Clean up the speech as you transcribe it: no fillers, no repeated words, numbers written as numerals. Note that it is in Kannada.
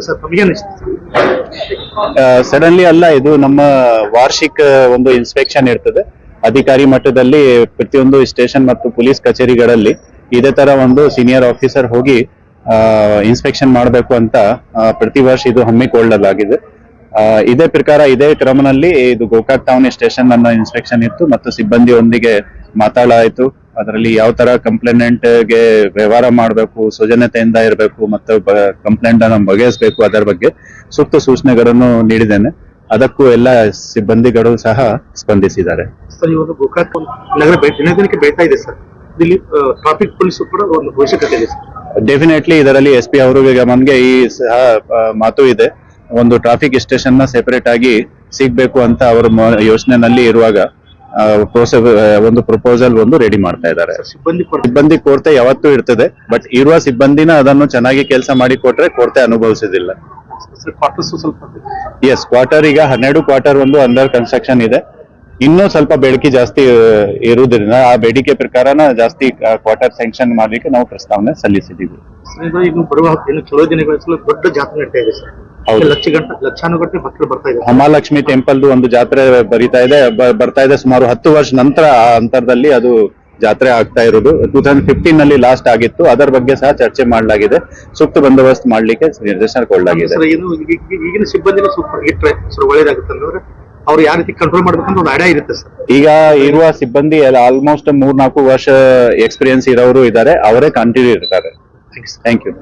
ಸರ್ ತಮಗೆ ಸಡನ್ಲಿ ಅಲ್ಲ, ಇದು ನಮ್ಮ ವಾರ್ಷಿಕ ಒಂದು ಇನ್ಸ್ಪೆಕ್ಷನ್ ಇರ್ತದೆ. ಅಧಿಕಾರಿ ಮಟ್ಟದಲ್ಲಿ ಪ್ರತಿಯೊಂದು ಸ್ಟೇಷನ್ ಮತ್ತು ಪೊಲೀಸ್ ಕಚೇರಿಗಳಲ್ಲಿ ಇದೇ ತರ ಒಂದು ಸೀನಿಯರ್ ಆಫೀಸರ್ ಹೋಗಿ ಇನ್ಸ್ಪೆಕ್ಷನ್ ಮಾಡಬೇಕು ಅಂತ ಪ್ರತಿ ವರ್ಷ ಇದು ಹಮ್ಮಿಕೊಳ್ಳಲಾಗಿದೆ. ಇದೇ ಪ್ರಕಾರ ಇದೇ ಕ್ರಮದಲ್ಲಿ ಇದು ಗೋಕಾಕ್ ಟೌನ್ ಸ್ಟೇಷನ್ ನನ್ನ ಇನ್ಸ್ಪೆಕ್ಷನ್ ಇತ್ತು ಮತ್ತು ಸಿಬ್ಬಂದಿಯೊಂದಿಗೆ ಮಾತಾಡಾಯಿತು. ಅದರಲ್ಲಿ ಯಾವ ತರ ಕಂಪ್ಲೇಂಟ್ ಗೆ ವ್ಯವಹಾರ ಮಾಡಬೇಕು, ಸೌಜನ್ಯತೆಯಿಂದ ಇರಬೇಕು ಮತ್ತು ಕಂಪ್ಲೇಂಟ್ ಅನ್ನು ಬಗೆಹರಿಸಬೇಕು, ಅದರ ಬಗ್ಗೆ ಸೂಕ್ತ ಸೂಚನೆಗಳನ್ನು ನೀಡಿದ್ದೇನೆ. ಅದಕ್ಕೂ ಎಲ್ಲ ಸಿಬ್ಬಂದಿಗಳು ಸಹ ಸ್ಪಂದಿಸಿದ್ದಾರೆ. ಸರ್, ಇವಾಗ ಗೋಕಾಕ್ ನಗರ ದಿನದಿನಕ್ಕೆ ಬೆಳೀತಾ ಇದೆ ಸರ್. ಇಲ್ಲಿ ಟ್ರಾಫಿಕ್ ಪೊಲೀಸ್ ಕೂಡ ಒಂದು ಅವಶ್ಯಕತೆ ಇದೆ ಸರ್. ಡೆಫಿನೆಟ್ಲಿ ಇದರಲ್ಲಿ SP ಅವರಿಗೆ ಗಮನಕ್ಕೆ ಈ ಸಹ ಮಾತು ಇದೆ. ಒಂದು ಟ್ರಾಫಿಕ್ ಸ್ಟೇಷನ್ ನ ಸೆಪರೇಟ್ ಆಗಿ ಸಿಗ್ಬೇಕು ಅಂತ ಅವರ ಯೋಚನೆನಲ್ಲಿ ಇರುವಾಗ ಒಂದು ಪ್ರಪೋಸಲ್ ಒಂದು ರೆಡಿ ಮಾಡ್ತಾ ಇದ್ದಾರೆ. ಸಿಬ್ಬಂದಿ ಕೊರತೆ ಯಾವತ್ತೂ ಇರ್ತದೆ, ಬಟ್ ಇರುವ ಸಿಬ್ಬಂದಿನ ಅದನ್ನು ಚೆನ್ನಾಗಿ ಕೆಲಸ ಮಾಡಿ ಕೊಟ್ರೆ ಕೊರತೆ ಅನುಭವಿಸುದಿಲ್ಲ. ಎಸ್, ಕ್ವಾರ್ಟರ್ ಈಗ 12 ಕ್ವಾರ್ಟರ್ ಒಂದು ಅಂಡರ್ ಕನ್ಸ್ಟ್ರಕ್ಷನ್ ಇದೆ. ಇನ್ನೂ ಸ್ವಲ್ಪ ಬೇಡಿಕೆ ಜಾಸ್ತಿ ಇರುವುದರಿಂದ ಆ ಬೇಡಿಕೆ ಪ್ರಕಾರನ ಜಾಸ್ತಿ ಕ್ವಾರ್ಟರ್ ಸ್ಯಾಂಕ್ಷನ್ ಮಾಡ್ಲಿಕ್ಕೆ ನಾವು ಪ್ರಸ್ತಾವನೆ ಸಲ್ಲಿಸಿದ್ದೀವಿ. ಇನ್ನು ಬರುವ ಕೆಲವು ದಿನಗಳ ದೊಡ್ಡ ಜಾತ್ರೆ ನಡೀತಾ ಇದೆ ಸರ್. ಲಕ್ಷಾನುಗಟ್ಟಲೆ ಭಕ್ತರು ಬರ್ತಾ ಇದ್ದಾರೆ. ಮಹಾಲಕ್ಷ್ಮಿ ಟೆಂಪಲ್ ಒಂದು ಜಾತ್ರೆ ಬರ್ತಾ ಇದೆ. ಸುಮಾರು 10 ವರ್ಷ ನಂತರ ಆ ಅಂತರದಲ್ಲಿ ಅದು ಜಾತ್ರೆ ಆಗ್ತಾ ಇರೋದು. 2015 ನಲ್ಲಿ ಲಾಸ್ಟ್ ಆಗಿತ್ತು. ಅದರ ಬಗ್ಗೆ ಸಹ ಚರ್ಚೆ ಮಾಡಲಾಗಿದೆ. ಸೂಕ್ತ ಬಂದೋಬಸ್ತ್ ಮಾಡ್ಲಿಕ್ಕೆ ನಿರ್ದೇಶನ ಕೊಡಲಾಗಿದೆ. ಈಗಿನ ಸಿಬ್ಬಂದಿನ ಸೂಪರ್ ಇಟ್ರೆ ಒಳ್ಳೇದಾಗುತ್ತೆ ಅಂದ್ರೆ ಅವ್ರು ಯಾವ ರೀತಿ ಕಂಟ್ರೋಲ್ ಮಾಡ್ಬೇಕಂತ ಒಂದು ಐಡಿಯಾ ಇರುತ್ತೆ ಸರ್. ಈಗ ಇರುವ ಸಿಬ್ಬಂದಿ ಆಲ್ಮೋಸ್ಟ್ 3-4 ವರ್ಷ ಎಕ್ಸ್ಪೀರಿಯನ್ಸ್ ಇರೋರು ಇದ್ದಾರೆ. ಅವರೇ ಕಂಟಿನ್ಯೂ ಇರ್ತಾರೆ. Thank you.